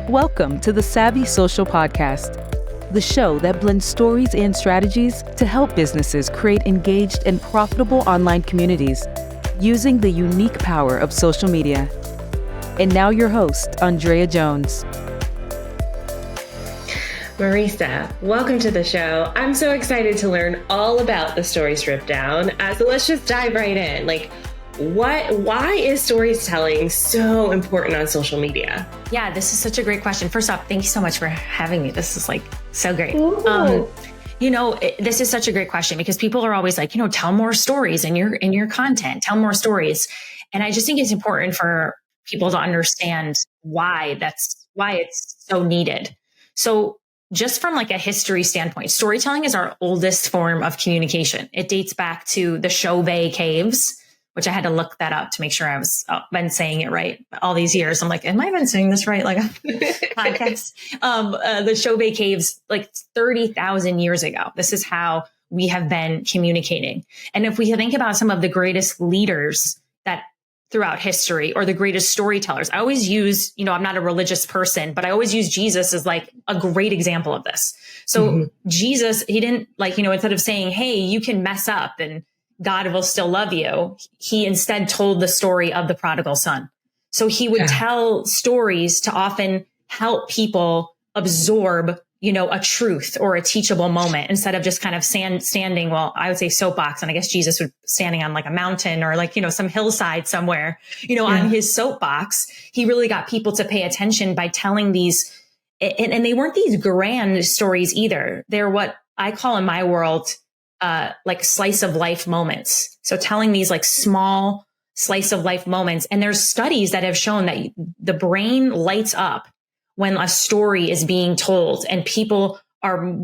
Welcome to the Savvy Social Podcast, the show that blends stories and strategies to help businesses create engaged and profitable online communities using the unique power of social media. And now your host, ANDREA Jones. Marisa, welcome to the show. I'm so excited to learn all about the Story Stripdown. So let's just dive right in. Why is storytelling so important on social media? Yeah, this is such a great question. First off, thank you so much for having me. This is so great. This is such a great question because people are always like, tell more stories in your content, tell more stories. And I just think it's important for people to understand why it's so needed. So just from a history standpoint, storytelling is our oldest form of communication. It dates back to the Chauvet caves, which I had to look that up to make sure I've been saying it right all these years. I'm like, am I been saying this right? Podcast. The Chauvet caves, 30,000 years ago. This is how we have been communicating. And if we think about some of the greatest leaders that throughout history or the greatest storytellers, I always use, I'm not a religious person, but I always use Jesus as a great example of this. So Jesus, he didn't instead of saying, hey, you can mess up and God will still love you, he instead told the story of the prodigal son. So he would tell stories to often help people absorb, a truth or a teachable moment instead of just kind of standing, I would say soapbox. And I guess Jesus was standing on a mountain or some hillside somewhere, on his soapbox. He really got people to pay attention by telling these, and they weren't these grand stories either. They're what I call in my world, slice of life moments. So telling these small slice of life moments. And there's studies that have shown that the brain lights up when a story is being told and people are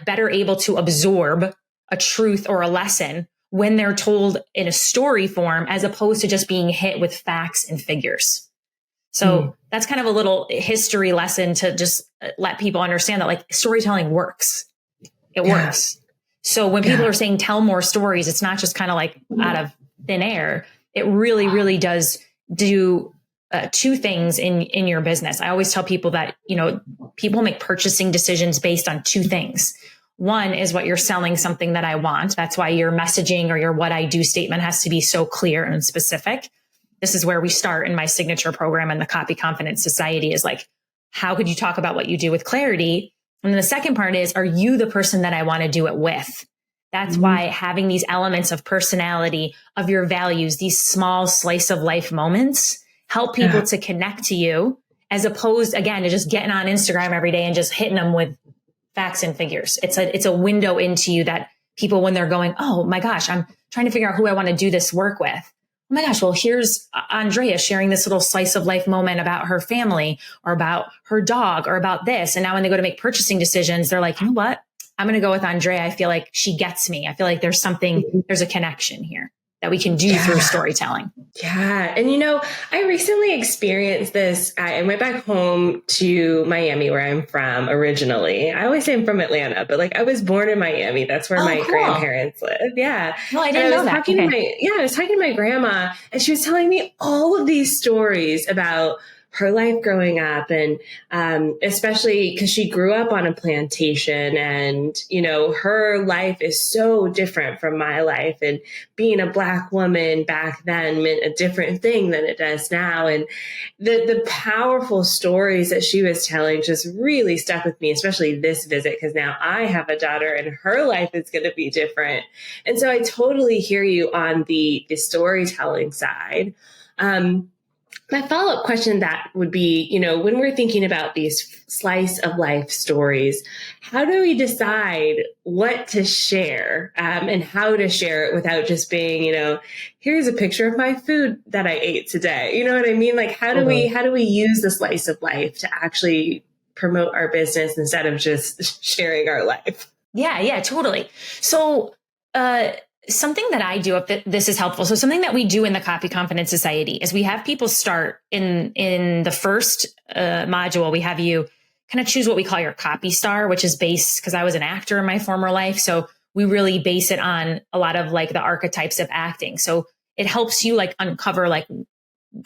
better able to absorb a truth or a lesson when they're told in a story form, as opposed to just being hit with facts and figures. So that's kind of a little history lesson to just let people understand that storytelling works. It works. So when people are saying, tell more stories, it's not just kind of out of thin air. It really, really does do two things in your business. I always tell people that, people make purchasing decisions based on two things. One is what you're selling, something that I want. That's why your messaging or your what I do statement has to be so clear and specific. This is where we start in my signature program in the Copy Confidence Society is how could you talk about what you do with clarity? And then the second part is, are you the person that I want to do it with? That's why having these elements of personality, of your values, these small slice of life moments help people to connect to you, as opposed, again, to just getting on Instagram every day and just hitting them with facts and figures. It's a window into you that people, when they're going, oh my gosh, I'm trying to figure out who I want to do this work with. Oh my gosh, well, here's Andrea sharing this little slice of life moment about her family or about her dog or about this. And now when they go to make purchasing decisions, they're like, you know what? I'm going to go with Andrea. I feel like she gets me. I feel like there's a connection here that we can do through storytelling. Yeah. And, I recently experienced this. I went back home to Miami, where I'm from originally. I always say I'm from Atlanta, but I was born in Miami. That's where my grandparents live. Yeah. No, I didn't know that. I was talking to my grandma and she was telling me all of these stories about her life growing up. And especially because she grew up on a plantation and, her life is so different from my life. And being a Black woman back then meant a different thing than it does now. And the powerful stories that she was telling just really stuck with me, especially this visit, because now I have a daughter and her life is going to be different. And so I totally hear you on the storytelling side. My follow-up question that would be, when we're thinking about these slice of life stories, how do we decide what to share and how to share it without just being, here's a picture of my food that I ate today. You know what I mean? How do we use the slice of life to actually promote our business instead of just sharing our life? Yeah, totally. So, something that I do, if this is helpful. So something that we do in the Copy Confidence Society is we have people start in the first module. We have you kind of choose what we call your copy star, which is based, because I was an actor in my former life. So we really base it on a lot of the archetypes of acting. So it helps you uncover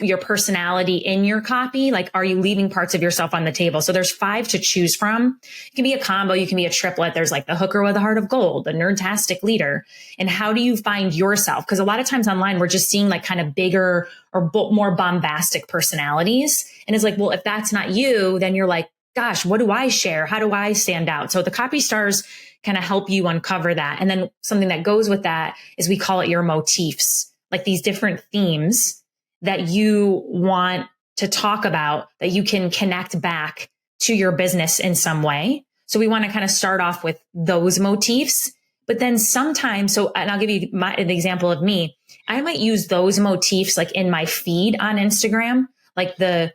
your personality in your copy? Like, are you leaving parts of yourself on the table? So there's 5 to choose from. It can be a combo. You can be a triplet. There's like the hooker with a heart of gold, the nerdtastic leader. And how do you find yourself? Because a lot of times online, we're just seeing like kind of bigger or more bombastic personalities. And it's like, well, if that's not you, then you're like, gosh, what do I share? How do I stand out? So the copy stars kind of help you uncover that. And then something that goes with that is we call it your motifs, like these different themes that you want to talk about that you can connect back to your business in some way. So we want to kind of start off with those motifs, but then sometimes, and I'll give you an example of me. I might use those motifs like in my feed on Instagram, like I'll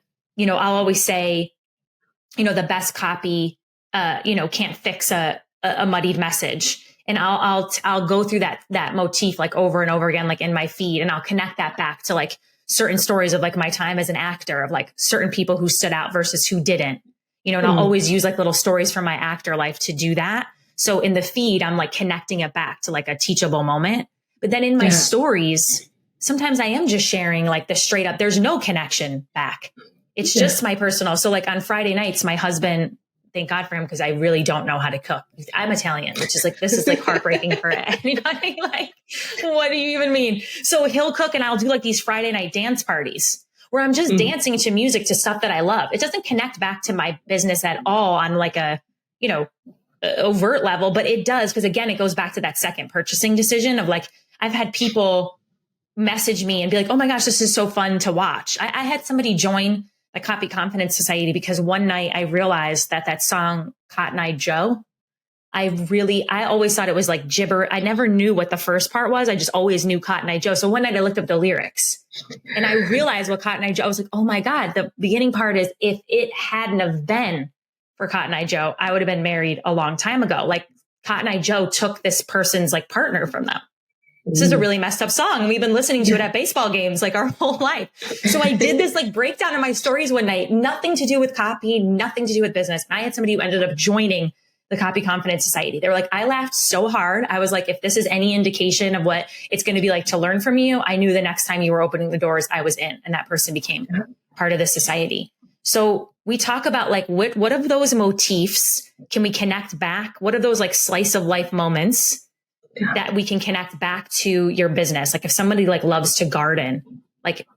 always say, the best copy, can't fix a muddied message. And I'll go through that motif like over and over again, like in my feed, and I'll connect that back to like certain stories of like my time as an actor, of like certain people who stood out versus who didn't, and I'll always use like little stories from my actor life to do that. So in the feed, I'm like connecting it back to like a teachable moment. But then in my stories, sometimes I am just sharing like the straight up, there's no connection back. It's just my personal. So like on Friday nights, my husband, thank God for him, because I really don't know how to cook. I'm Italian, which is like, this is like heartbreaking for anybody. Like, what do you even mean? So he'll cook and I'll do like these Friday night dance parties where I'm just dancing to music, to stuff that I love. It doesn't connect back to my business at all on like a, overt level, but it does. Because again, it goes back to that second purchasing decision of like, I've had people message me and be like, oh my gosh, this is so fun to watch. I had somebody join the Copy Confidence Society because one night I realized that song Cotton Eye Joe, I always thought it was like gibber. I never knew what the first part was. I just always knew Cotton Eye Joe. So one night I looked up the lyrics and I realized what Cotton Eye Joe, I was like, oh my God, the beginning part is, if it hadn't have been for Cotton Eye Joe, I would have been married a long time ago. Like Cotton Eye Joe took this person's like partner from them. This is a really messed up song. And we've been listening to it at baseball games like our whole life. So I did this like breakdown in my stories one night, nothing to do with copy, nothing to do with business. And I had somebody who ended up joining the Copy Confidence Society. They were like, I laughed so hard. I was like, if this is any indication of what it's going to be like to learn from you, I knew the next time you were opening the doors, I was in. And that person became part of the society. So we talk about like, what of those motifs can we connect back? What are those like slice of life moments that we can connect back to your business? Like if somebody like loves to garden, like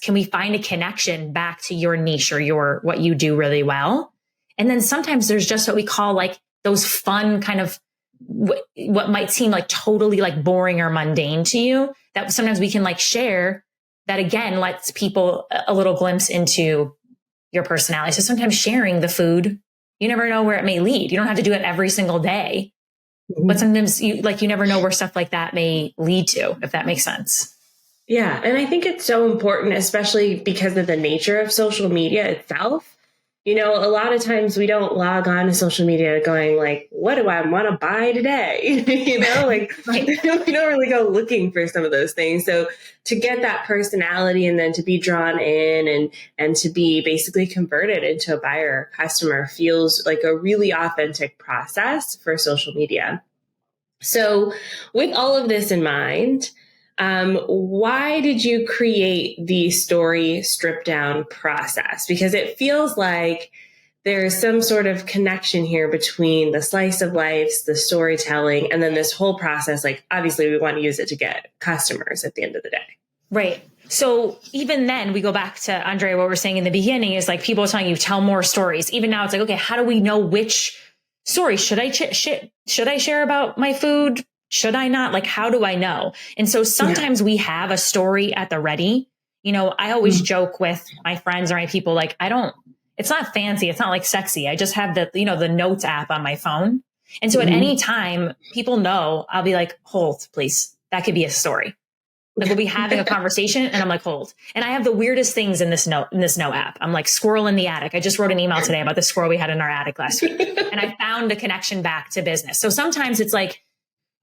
can we find a connection back to your niche or what you do really well? And then sometimes there's just what we call like those fun kind of what might seem like totally like boring or mundane to you, that sometimes we can like share, that again lets people a little glimpse into your personality. So sometimes sharing the food, you never know where it may lead. You don't have to do it every single day. But sometimes you never know where stuff like that may lead to, if that makes sense. Yeah. And I think it's so important, especially because of the nature of social media itself. A lot of times we don't log on to social media going like, what do I want to buy today? Right. We don't really go looking for some of those things. So to get that personality and then to be drawn in and to be basically converted into a buyer or customer feels like a really authentic process for social media. So with all of this in mind, why did you create the Story Stripdown process? Because it feels like there's some sort of connection here between the slice of lives, the storytelling, and then this whole process. Like, obviously, we want to use it to get customers at the end of the day. Right. So even then, we go back to ANDREA, what we're saying in the beginning is like people are telling you, tell more stories. Even now, it's like, okay, how do we know which story should I share about my food? Should I not? Like, how do I know? And so sometimes we have a story at the ready. I always joke with my friends or my people, like, it's not fancy. It's not like sexy. I just have the notes app on my phone. And so at any time people know, I'll be like, hold, please. That could be a story. Like we'll be having a conversation and I'm like, hold. And I have the weirdest things in this note app. I'm like, squirrel in the attic. I just wrote an email today about the squirrel we had in our attic last week. And I found a connection back to business. So sometimes it's like,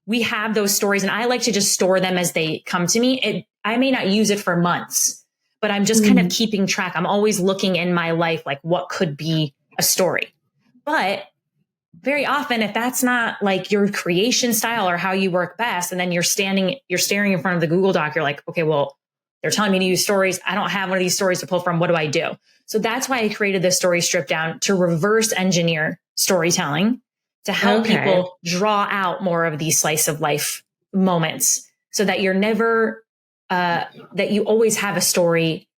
we have those stories and I like to just store them as they come to me. I may not use it for months, but I'm just kind of keeping track. I'm always looking in my life, like what could be a story. But very often, if that's not like your creation style or how you work best, and then you're staring in front of the Google Doc, you're like, okay, well, They're telling me to use stories. I don't have one of these stories to pull from. What do I do? So that's why I created this Story Stripdown, to reverse engineer storytelling, to help people draw out more of these slice of life moments, so that you're never, that you always have a story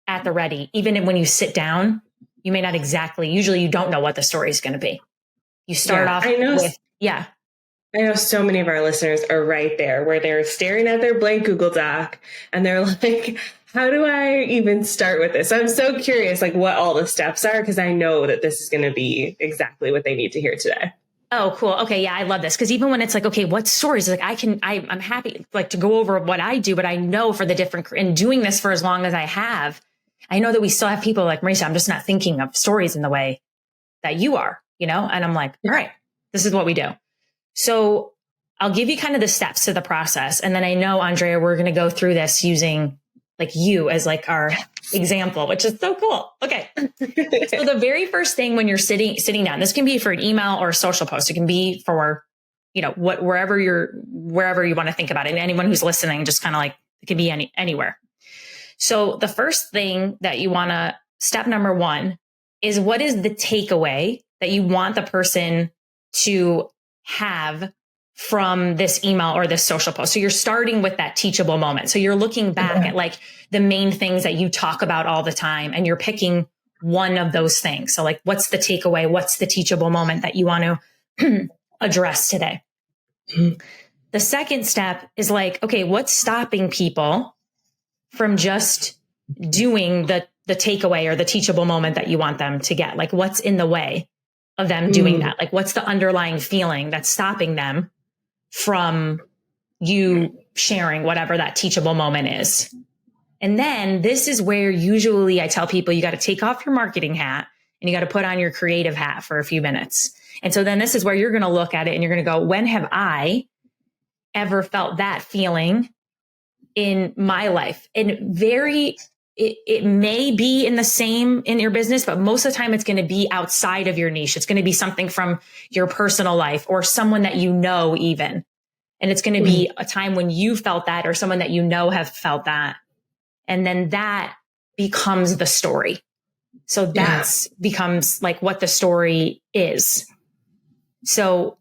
at the ready. Even when you sit down, you may not usually you don't know what the story is going to be. You start off with, I know so many of our listeners are right there, where they're staring at their blank Google Doc and they're like, how do I even start with this? I'm so curious, like, what all the steps are, because I know that this is going to be exactly what they need to hear today. Oh, cool. Okay. Yeah. I love this. Cause even when it's like, okay, what stories? Like I'm happy like to go over what I do, but I know for the different, and doing this for as long as I have, I know that we still have people like, Marisa, I'm just not thinking of stories in the way that you are, and I'm like, all right, this is what we do. So I'll give you kind of the steps to the process. And then I know, Andrea, we're going to go through this using like you as like our example, which is so cool. Okay. So the very first thing when you're sitting down, this can be for an email or a social post. It can be for, wherever you want to think about it. And anyone who's listening, just kind of like, it can be anywhere. So the first thing that you want to, step number one is, what is the takeaway that you want the person to have from this email or this social post? So you're starting with that teachable moment. So you're looking back at like the main things that you talk about all the time, and you're picking one of those things. So like, what's the takeaway? What's the teachable moment that you want to address today? The second step is like, okay, what's stopping people from just doing the takeaway or the teachable moment that you want them to get? Like, what's in the way of them doing that? Like, what's the underlying feeling that's stopping them from you sharing whatever that teachable moment is? And then this is where usually I tell people, you got to take off your marketing hat and you got to put on your creative hat for a few minutes. And so then this is where you're going to look at it and you're going to go, when have I ever felt that feeling in my life? And it may be in your business, but most of the time it's going to be outside of your niche. It's going to be something from your personal life or someone that you know even. And it's going to be a time when you felt that, or someone that you know have felt that. And then that becomes the story. So that becomes like what the story is. So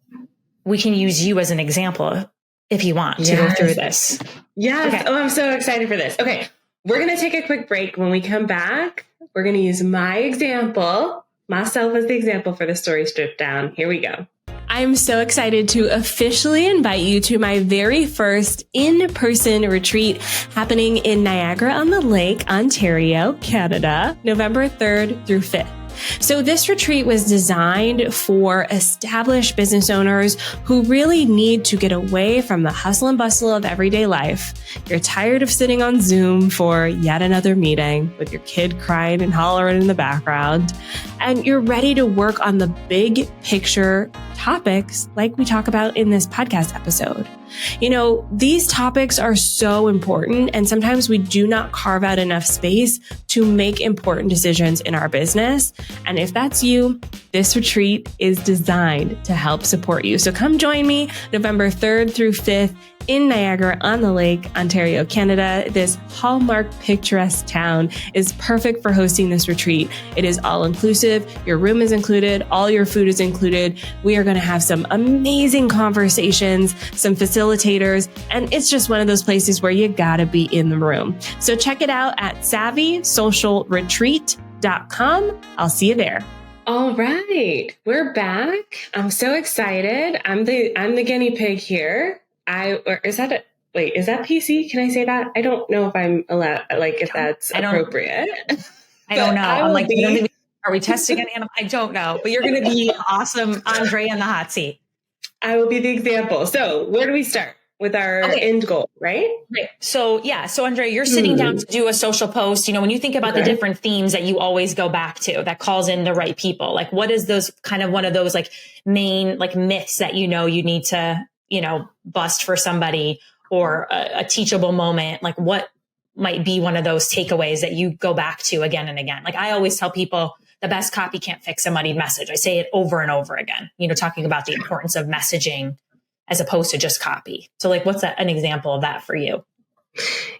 we can use you as an example if you want to go through this. Yes. Okay. Oh, I'm so excited for this. Okay. We're going to take a quick break. When we come back, we're going to use myself as the example for the Story Stripdown. Here we go. I'm so excited to officially invite you to my very first in-person retreat happening in Niagara-on-the-Lake, Ontario, Canada, November 3rd through 5th. So this retreat was designed for established business owners who really need to get away from the hustle and bustle of everyday life. You're tired of sitting on Zoom for yet another meeting with your kid crying and hollering in the background, and you're ready to work on the big picture topics like we talk about in this podcast episode. These topics are so important, and sometimes we do not carve out enough space to make important decisions in our business. And if that's you, this retreat is designed to help support you. So come join me November 3rd through 5th in Niagara-on-the-Lake, Ontario, Canada. This hallmark picturesque town is perfect for hosting this retreat. It is all inclusive. Your room is included. All your food is included. We are going to have some amazing conversations, some facilitators, and it's just one of those places where you gotta be in the room. So check it out at SavvySocialRetreat.com. I'll see you there. All right, we're back. I'm so excited. I'm the guinea pig here. Is that PC? Can I say that? I don't know if I'm allowed, if that's appropriate. I don't know. I'm like, are we testing an animal? I don't know, but you're going to be awesome, Andrea, in the hot seat. I will be the example. So where do we start with our end goal, right? Right. So Andrea, you're sitting down to do a social post. When you think about the different themes that you always go back to that calls in the right people, like what is those kind of one of those like main like myths that you need to, bust for somebody, or a teachable moment? Like what might be one of those takeaways that you go back to again and again? Like I always tell people, the best copy can't fix a muddied message. I say it over and over again, talking about the importance of messaging as opposed to just copy. So like, what's an example of that for you?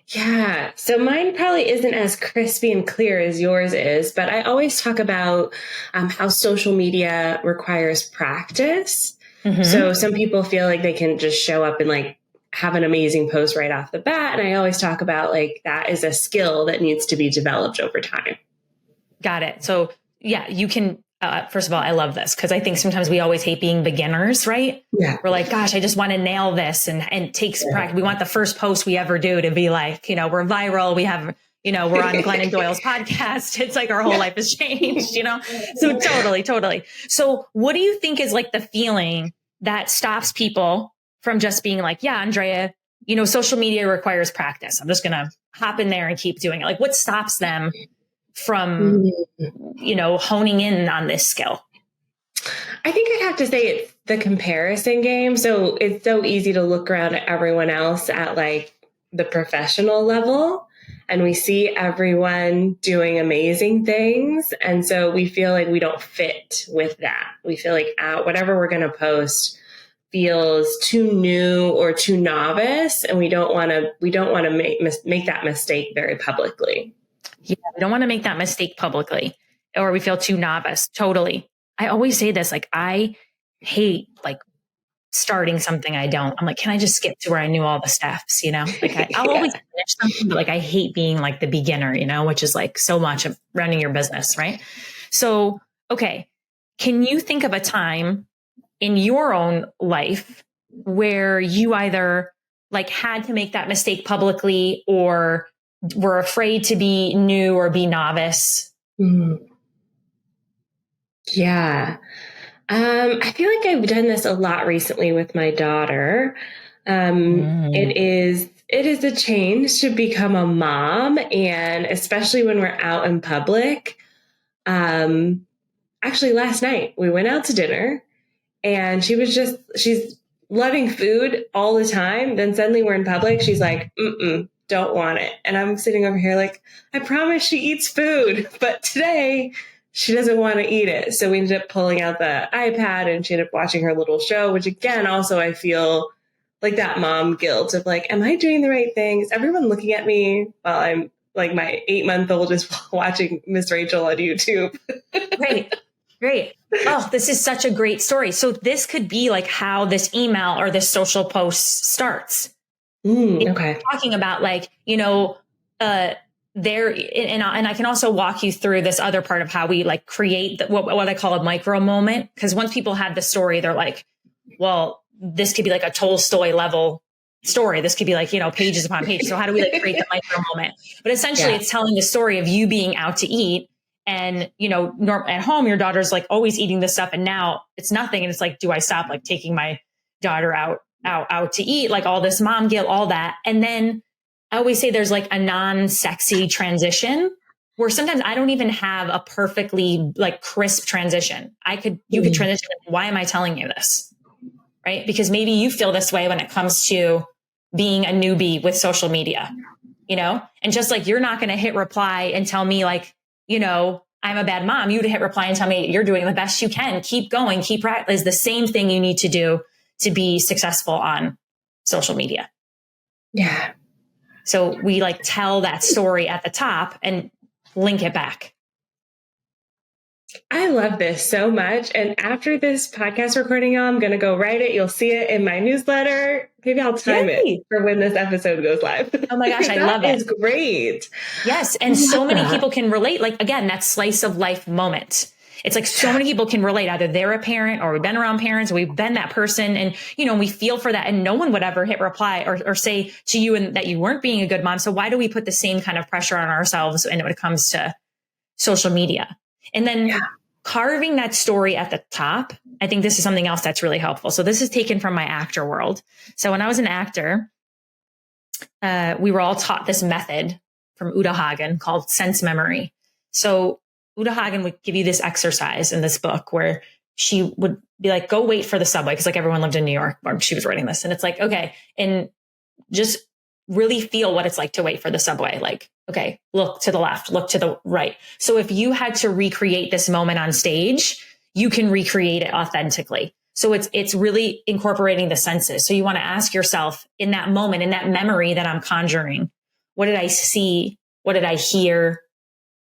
Yeah. So mine probably isn't as crispy and clear as yours is, but I always talk about how social media requires practice. So some people feel like they can just show up and like have an amazing post right off the bat. And I always talk about like that is a skill that needs to be developed over time. Got it. So yeah, you can, first of all, I love this because I think sometimes we always hate being beginners, right? Yeah. We're like, gosh, I just want to nail this and it takes practice. We want the first post we ever do to be like, we're viral. We have, we're on Glenn and Doyle's podcast. It's like our whole life has changed, So totally. So what do you think is like the feeling that stops people from just being like, yeah, Andrea, social media requires practice. I'm just going to hop in there and keep doing it. Like what stops them from, honing in on this skill? I think I'd have to say it's the comparison game. So it's so easy to look around at everyone else at like the professional level, and we see everyone doing amazing things. And so we feel like we don't fit with that. We feel like whatever we're going to post feels too new or too novice, and we don't want to make that mistake very publicly. Yeah, we don't want to make that mistake publicly, or we feel too novice. Totally. I always say this, like, I hate like starting something I don't. I'm like, can I just skip to where I knew all the steps, Like I'll always finish something, but like I hate being like the beginner, which is like so much of running your business, right? So, okay. Can you think of a time in your own life where you either like had to make that mistake publicly or were afraid to be new or be novice? Yeah. I feel like I've done this a lot recently with my daughter. It is a change to become a mom, and especially when we're out in public. Actually last night we went out to dinner and she's loving food all the time. Then suddenly we're in public. She's like, don't want it. And I'm sitting over here like, I promise she eats food, but today she doesn't want to eat it. So we ended up pulling out the iPad and she ended up watching her little show, which again, also I feel like that mom guilt of like, am I doing the right thing? Is everyone looking at me while I'm like my 8-month-old is watching Miss Rachel on YouTube? Great. Oh, this is such a great story. So this could be like how this email or this social post starts. Okay. Talking about like, there, and I can also walk you through this other part of how we like create what I call a micro moment. Because once people have the story, they're like, well, this could be like a Tolstoy level story. This could be like, pages upon pages. So how do we like create the micro moment? But essentially it's telling the story of you being out to eat and, at home, your daughter's like always eating this stuff. And now it's nothing. And it's like, do I stop like taking my daughter out to eat, like all this mom guilt, all that. And then I always say there's like a non-sexy transition where sometimes I don't even have a perfectly like crisp transition. You could transition. Why am I telling you this? Right? Because maybe you feel this way when it comes to being a newbie with social media, and just like, you're not going to hit reply and tell me like, I'm a bad mom. You'd hit reply and tell me you're doing the best you can. Keep going. Keep practice. Is the same thing you need to do to be successful on social media. Yeah. So we like tell that story at the top and link it back. I love this so much. And after this podcast recording, I'm going to go write it. You'll see it in my newsletter. Maybe I'll time it for when this episode goes live. Oh my gosh, I love it. It's great. Yes. And so many people can relate. Like, again, that slice of life moment. It's like so many people can relate. Either they're a parent or we've been around parents or we've been that person. And, we feel for that. And no one would ever hit reply or say to you that you weren't being a good mom. So why do we put the same kind of pressure on ourselves when it comes to social media? And then carving that story at the top, I think this is something else that's really helpful. So this is taken from my actor world. So when I was an actor, we were all taught this method from Uta Hagen called sense memory. So Uta Hagen would give you this exercise in this book where she would be like, go wait for the subway. Cause like everyone lived in New York when she was writing this. And it's like, okay. And just really feel what it's like to wait for the subway. Like, okay, look to the left, look to the right. So if you had to recreate this moment on stage, you can recreate it authentically. So it's really incorporating the senses. So you want to ask yourself in that moment, in that memory that I'm conjuring, what did I see? What did I hear?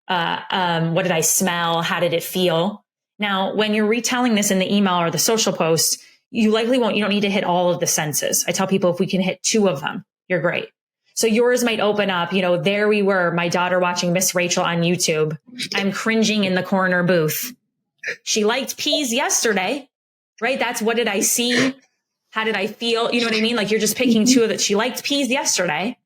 What did I smell? How did it feel? Now, when you're retelling this in the email or the social post, you don't need to hit all of the senses. I tell people if we can hit 2 of them, you're great. So yours might open up, there we were, my daughter watching Miss Rachel on YouTube. I'm cringing in the corner booth. She liked peas yesterday, right? That's what did I see? How did I feel? You know what I mean? Like you're just picking 2 of that. She liked peas yesterday.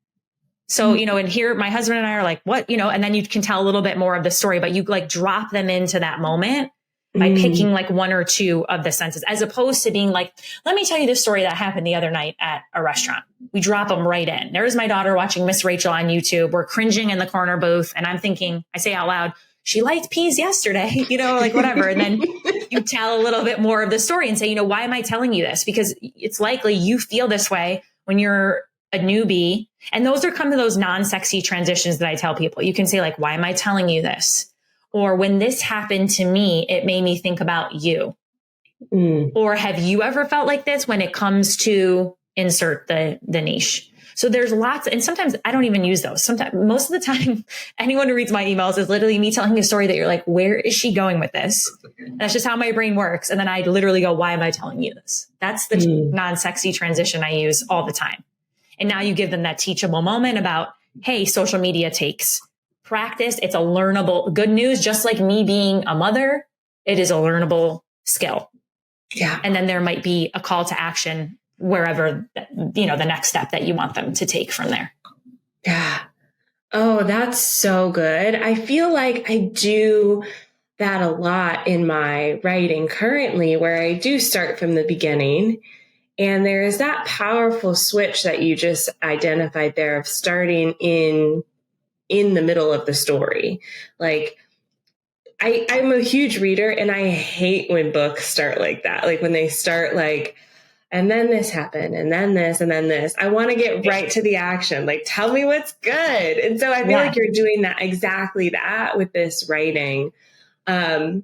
So, and here my husband and I are like, what, and then you can tell a little bit more of the story, but you like drop them into that moment by picking like 1 or 2 of the senses, as opposed to being like, let me tell you the story that happened the other night at a restaurant. We drop them right in. There's my daughter watching Miss Rachel on YouTube. We're cringing in the corner booth. And I'm thinking, I say out loud, she liked peas yesterday, like whatever. And then you tell a little bit more of the story and say, why am I telling you this? Because it's likely you feel this way when you're a newbie. And those are come to those non-sexy transitions that I tell people. You can say like, why am I telling you this? Or when this happened to me, it made me think about you. Or have you ever felt like this when it comes to insert the niche? So there's lots, and sometimes I don't even use those. Sometimes, most of the time, anyone who reads my emails is literally me telling a story that you're like, where is she going with this? That's just how my brain works. And then I literally go, why am I telling you this? That's the non-sexy transition I use all the time. And now you give them that teachable moment about, hey, social media takes practice. It's a learnable, good news, just like me being a mother, it is a learnable skill. Yeah. And then there might be a call to action wherever, the next step that you want them to take from there. Yeah. Oh, that's so good. I feel like I do that a lot in my writing currently, where I do start from the beginning. And there is that powerful switch that you just identified there of starting in the middle of the story. Like I'm a huge reader and I hate when books start like that. Like when they start like, and then this happened, and then this, and then this. I want to get right to the action. Like, tell me what's good. And so I feel like you're doing exactly that with this writing. Oh,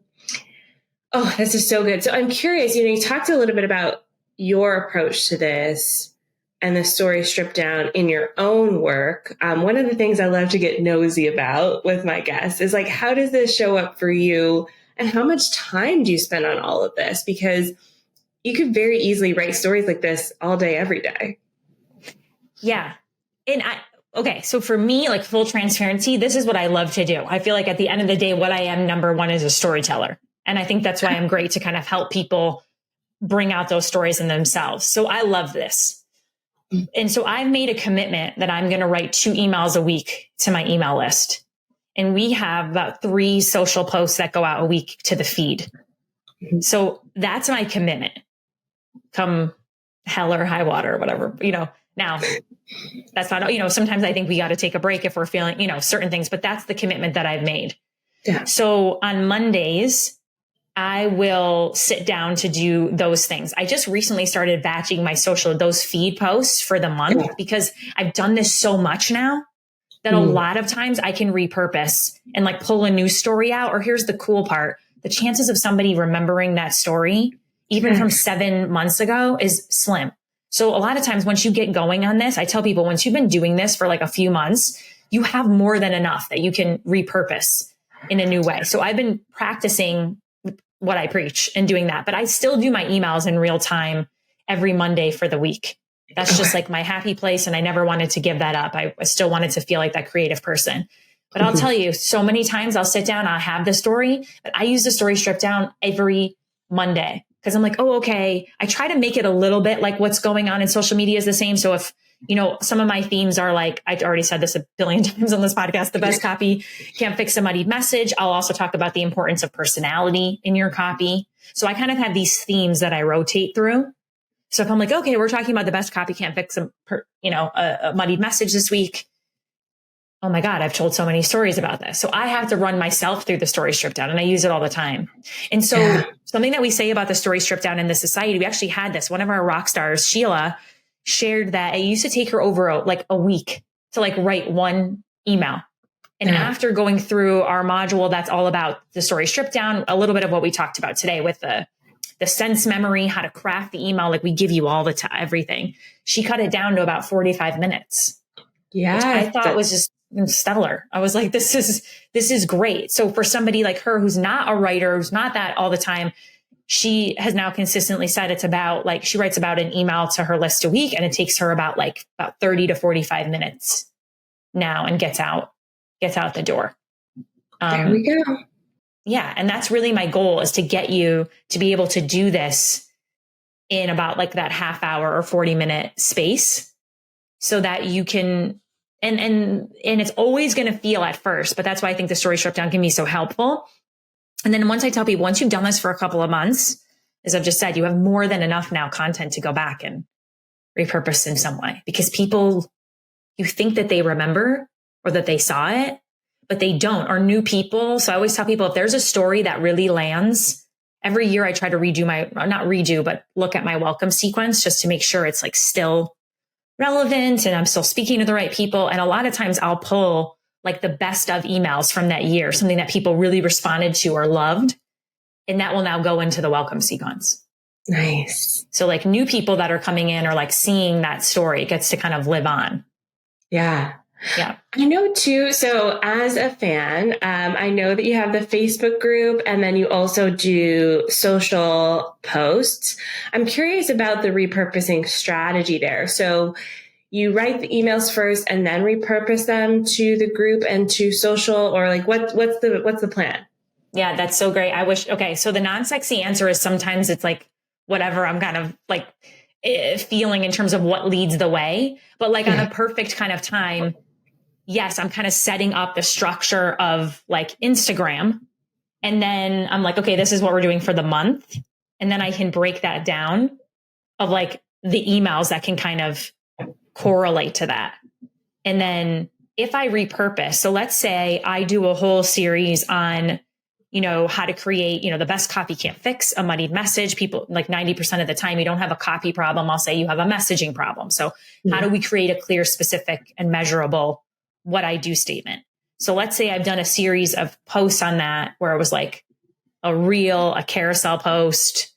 this is so good. So I'm curious, you talked a little bit about your approach to this and the story stripped down in your own work. One of the things I love to get nosy about with my guests is like, how does this show up for you? And how much time do you spend on all of this? Because you could very easily write stories like this all day, every day. Yeah. And so for me, like full transparency, this is what I love to do. I feel like at the end of the day, what I am number one is a storyteller. And I think that's why I'm great to kind of help people bring out those stories in themselves. So I love this. And so I've made a commitment that I'm going to write 2 emails a week to my email list. And we have about 3 social posts that go out a week to the feed. So that's my commitment. Come hell or high water or whatever, now that's not, sometimes I think we got to take a break if we're feeling, certain things, but that's the commitment that I've made. Yeah. So on Mondays, I will sit down to do those things. I just recently started batching those feed posts for the month because I've done this so much now that a lot of times I can repurpose and like pull a new story out. Or here's the cool part. The chances of somebody remembering that story, even from 7 months ago, is slim. So a lot of times once you get going on this, I tell people once you've been doing this for like a few months, you have more than enough that you can repurpose in a new way. So I've been practicing what I preach and doing that, but I still do my emails in real time every Monday for the week. That's just like my happy place. And I never wanted to give that up. I still wanted to feel like that creative person. But I'll tell you, so many times I'll sit down, I'll have the story, but I use the story stripped down every Monday because I'm like, oh, okay. I try to make it a little bit like what's going on in social media is the same. So if, some of my themes are like, I've already said this a billion times on this podcast, the best copy can't fix a muddied message. I'll also talk about the importance of personality in your copy. So I kind of have these themes that I rotate through. So if I'm like, okay, we're talking about the best copy can't fix a muddied message this week. Oh my God, I've told so many stories about this. So I have to run myself through the story stripped down and I use it all the time. And so something that we say about the story stripped down in the society, we actually had this, one of our rock stars, Sheila, shared that it used to take her over a week to write one email. And after going through our module, that's all about the story stripped down, a little bit of what we talked about today with the the sense memory, how to craft the email. Like we give you all the time, everything. She cut it down to about 45 minutes. Yeah. Which I thought was just stellar. I was like, this is great. So for somebody like her, who's not a writer, who's not that all the time, she has now consistently said it's about like, she writes about an email to her list a week, and it takes her about 30 to 45 minutes now, and gets out the door. There we go. Yeah. And that's really my goal, is to get you to be able to do this in about like that half hour or 40-minute space, so that you can, and it's always going to feel at first, but that's why I think the Story Stripdown can be so helpful. And then once I tell people, once you've done this for a couple of months, as I've just said, you have more than enough now content to go back and repurpose in some way, because people, you think that they remember or that they saw it, but they don't, or new people. So I always tell people, if there's a story that really lands, every year I try to but look at my welcome sequence just to make sure it's like still relevant and I'm still speaking to the right people. And a lot of times I'll pull like the best of emails from that year, something that people really responded to or loved. And that will now go into the welcome sequence. Nice. So like new people that are coming in or like seeing that story, it gets to kind of live on. Yeah. Yeah. I know too. So as a fan, I know that you have the Facebook group, and then you also do social posts. I'm curious about the repurposing strategy there. So you write the emails first and then repurpose them to the group and to social, or like what's the plan? Yeah, that's so great. Okay. So the non-sexy answer is sometimes it's like whatever I'm kind of like feeling in terms of what leads the way, but like on a perfect kind of time, yes, I'm kind of setting up the structure of like Instagram. And then I'm like, okay, this is what we're doing for the month. And then I can break that down of like the emails that can kind of correlate to that. And then if I repurpose, so let's say I do a whole series on, how to create, the best copy can't fix a muddied message. People like 90% of the time, you don't have a copy problem. I'll say you have a messaging problem. So how do we create a clear, specific, and measurable what I do statement? So let's say I've done a series of posts on that where it was like a reel, a carousel post,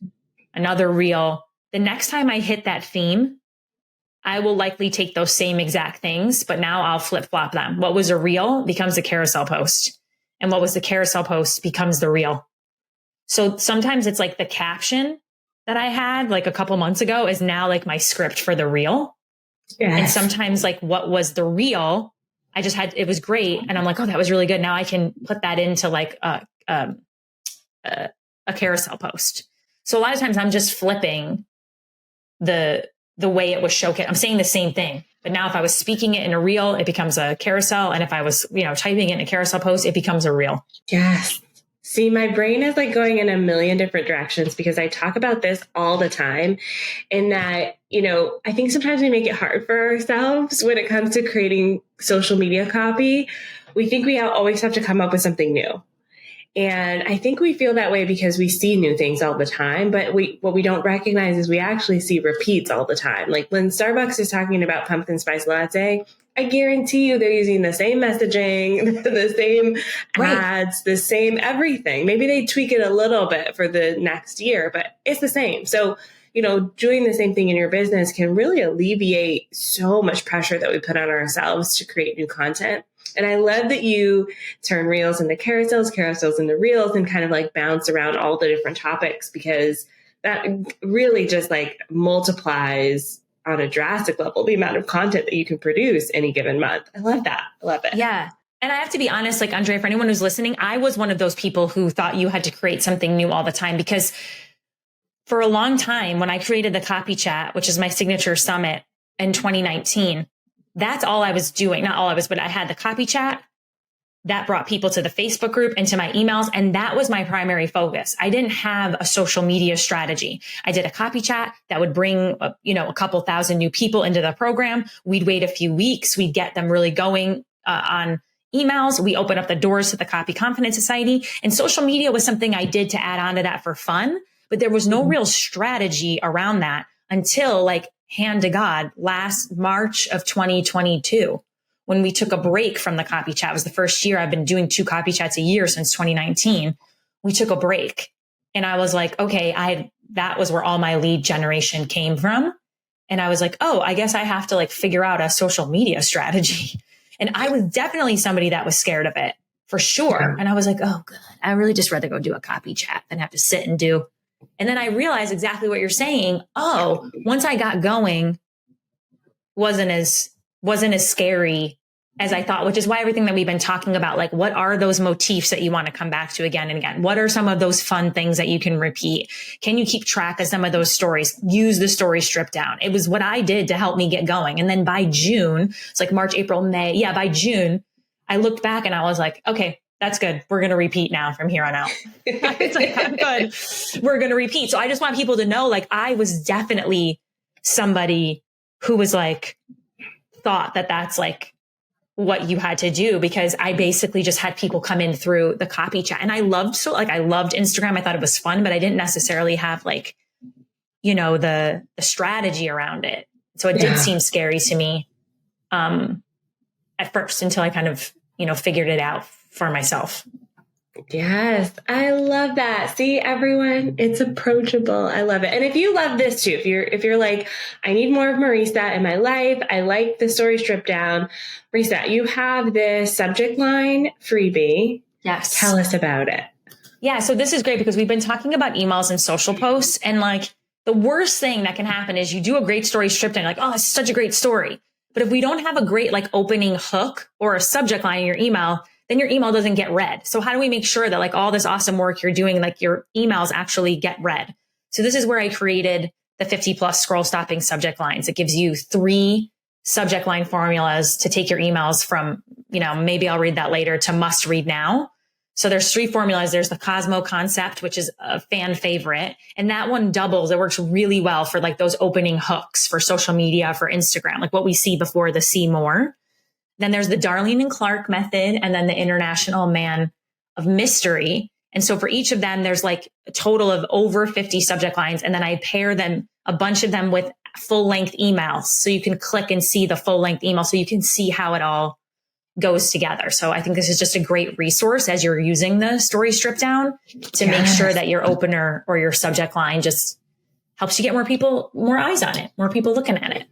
another reel. The next time I hit that theme, I will likely take those same exact things, but now I'll flip flop them. What was a reel becomes a carousel post, and what was the carousel post becomes the reel. So sometimes it's like the caption that I had like a couple months ago is now like my script for the reel. Yes. And sometimes like what was the reel, it was great. And I'm like, oh, that was really good. Now I can put that into like a carousel post. So a lot of times I'm just flipping the way it was showcased. I'm saying the same thing, but now if I was speaking it in a reel, it becomes a carousel. And if I was, typing it in a carousel post, it becomes a reel. Yes. See, my brain is like going in a million different directions because I talk about this all the time, in that, I think sometimes we make it hard for ourselves when it comes to creating social media copy. We think we always have to come up with something new. And I think we feel that way because we see new things all the time, but what we don't recognize is we actually see repeats all the time. Like when Starbucks is talking about pumpkin spice latte, I guarantee you they're using the same messaging, the same ads, the same everything. Maybe they tweak it a little bit for the next year, but it's the same. So, doing the same thing in your business can really alleviate so much pressure that we put on ourselves to create new content. And I love that you turn reels into carousels into reels, and kind of like bounce around all the different topics, because that really just like multiplies on a drastic level the amount of content that you can produce any given month. I love that. I love it. Yeah. And I have to be honest, like Andrea, for anyone who's listening, I was one of those people who thought you had to create something new all the time, because for a long time, when I created the Copy Chat, which is my signature summit in 2019, that's all I was doing. Not all I was, but I had the Copy Chat that brought people to the Facebook group and to my emails. And that was my primary focus. I didn't have a social media strategy. I did a Copy Chat that would bring, a couple thousand new people into the program. We'd wait a few weeks. We'd get them really going on emails. We open up the doors to the Copy Confidence Society, and social media was something I did to add on to that for fun. But there was no real strategy around that until like hand to God last March of 2022, when we took a break from the Copy Chat. It was the first year. I've been doing 2 Copy Chats a year since 2019. We took a break, and I was like, okay, I had that was where all my lead generation came from. And I was like, oh, I guess I have to like figure out a social media strategy. And I was definitely somebody that was scared of it for sure. Yeah. And I was like, oh, God, I really just rather go do a copy chat than have to sit and do. And then I realized exactly what you're saying. Oh, once I got going, wasn't as scary as I thought, which is why everything that we've been talking about, like, what are those motifs that you want to come back to again and again? What are some of those fun things that you can repeat? Can you keep track of some of those stories? Use the Story Stripdown. It was what I did to help me get going. And then by June, it's like March, April, May. Yeah, by June, I looked back and I was like, okay, that's good. We're going to repeat now from here on out. It's like, I'm good. We're going to repeat. So I just want people to know, like, I was definitely somebody who was like, thought that that's like what you had to do, because I basically just had people come in through the copy chat. And I loved Instagram. I thought it was fun, but I didn't necessarily have like, you know, the strategy around it. So it did seem scary to me at first, until I kind of, you know, figured it out for myself. Yes, I love that. See, everyone, it's approachable. I love it. And if you love this too, if you're like, I need more of Marisa in my life, I like the Story Stripdown. Marisa, you have this subject line freebie. Yes. Tell us about it. Yeah. So this is great because we've been talking about emails and social posts, and like the worst thing that can happen is you do a great story Stripdown, like, oh, it's such a great story. But if we don't have a great like opening hook or a subject line in your email, then your email doesn't get read. So how do we make sure that like all this awesome work you're doing, like your emails actually get read? So this is where I created the 50 plus scroll stopping subject lines. It gives you 3 subject line formulas to take your emails from, you know, maybe I'll read that later, to must read now. So there's 3 formulas. There's the Cosmo concept, which is a fan favorite. And that one doubles. It works really well for like those opening hooks for social media, for Instagram, like what we see before the see more. Then there's the Darlene and Clark method, and then the International Man of Mystery. And so for each of them, there's like a total of over 50 subject lines. And then I pair them, a bunch of them, with full length emails. So you can click and see the full length email, so you can see how it all goes together. So I think this is just a great resource as you're using the Story Stripdown to make sure that your opener or your subject line just helps you get more eyes on it, more people looking at it.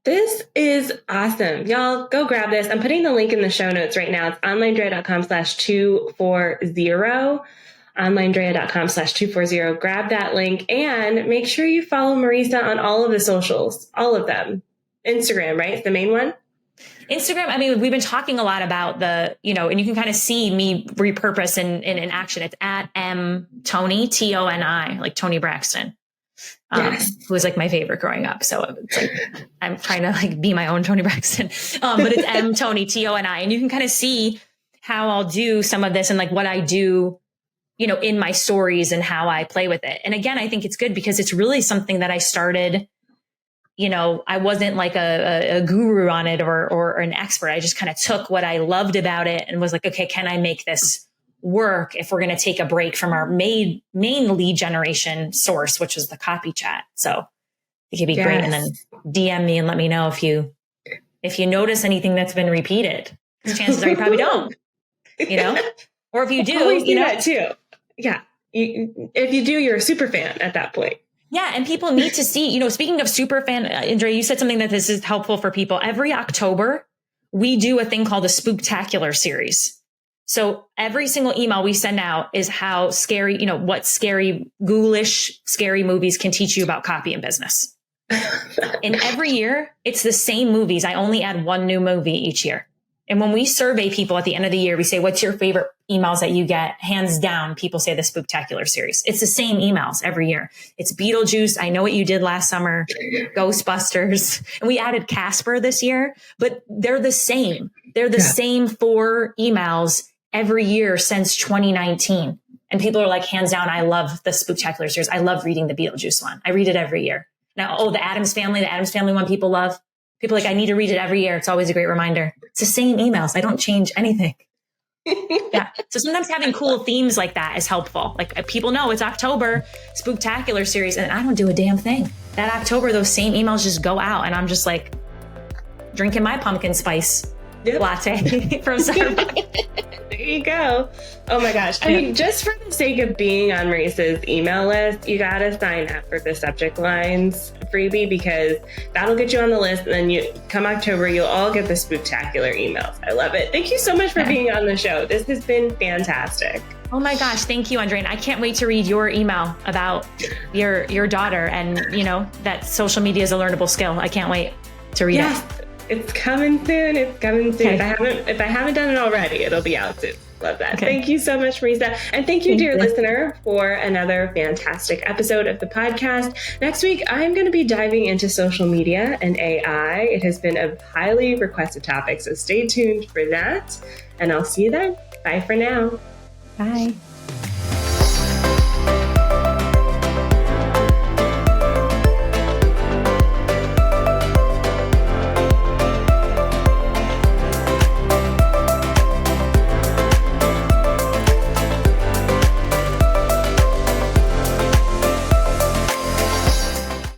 This is awesome. Y'all go grab this. I'm putting the link in the show notes right now. It's onlinedrea.com/240. onlinedrea.com/240. Grab that link and make sure you follow Marisa on all of the socials, all of them. Instagram, right? It's the main one. Instagram. I mean, we've been talking a lot about the, you know, and you can kind of see me repurpose in action. It's at Tony, Toni, like Toni Braxton. Who was like my favorite growing up. So it's like, I'm trying to like be my own Toni Braxton. But it's Toni, Toni. And you can kind of see how I'll do some of this and like what I do, you know, in my stories and how I play with it. And again, I think it's good because it's really something that I started, you know, I wasn't like a guru on it or an expert. I just kind of took what I loved about it and was like, okay, can I make this work if we're going to take a break from our main lead generation source, which was the copy chat? So it could be great. And then DM me and let me know if you notice anything that's been repeated. Chances are you probably don't, you know, or if you do, you know, that too. Yeah. If you do, you're a super fan at that point. Yeah. And people need to see, you know, speaking of super fan, Andrea, you said something that this is helpful for people. Every October, we do a thing called the Spooktacular series. So every single email we send out is how scary, you know, what scary, ghoulish, scary movies can teach you about copy and business. And every year it's the same movies. I only add 1 new movie each year. And when we survey people at the end of the year, we say, what's your favorite emails that you get? Hands down, people say the Spooktacular series. It's the same emails every year. It's Beetlejuice. I Know What You Did Last Summer, Ghostbusters. And we added Casper this year, but they're the same. They're the same 4 emails every year since 2019. And people are like, hands down, I love the Spooktacular series. I love reading the Beetlejuice one. I read it every year. Now, the Addams Family one people love. People are like, I need to read it every year. It's always a great reminder. It's the same emails. I don't change anything. Yeah. So sometimes having cool themes like that is helpful. Like people know it's October, Spooktacular series, and I don't do a damn thing. That October, those same emails just go out and I'm just like drinking my pumpkin spice latte from Starbucks. There you go. Oh my gosh. I mean, just for the sake of being on Marisa's email list, you got to sign up for the subject lines freebie, because that'll get you on the list. And then you come October, you'll all get the spooktacular emails. I love it. Thank you so much for being on the show. This has been fantastic. Oh my gosh. Thank you, Andrea. And I can't wait to read your email about your daughter, and that social media is a learnable skill. I can't wait to read it. It's coming soon. It's coming soon. Okay. If I haven't done it already, it'll be out soon. Love that. Okay. Thank you so much, Marisa. And thank you, dear listener, for another fantastic episode of the podcast. Next week, I'm going to be diving into social media and AI. It has been a highly requested topic, so stay tuned for that. And I'll see you then. Bye for now. Bye.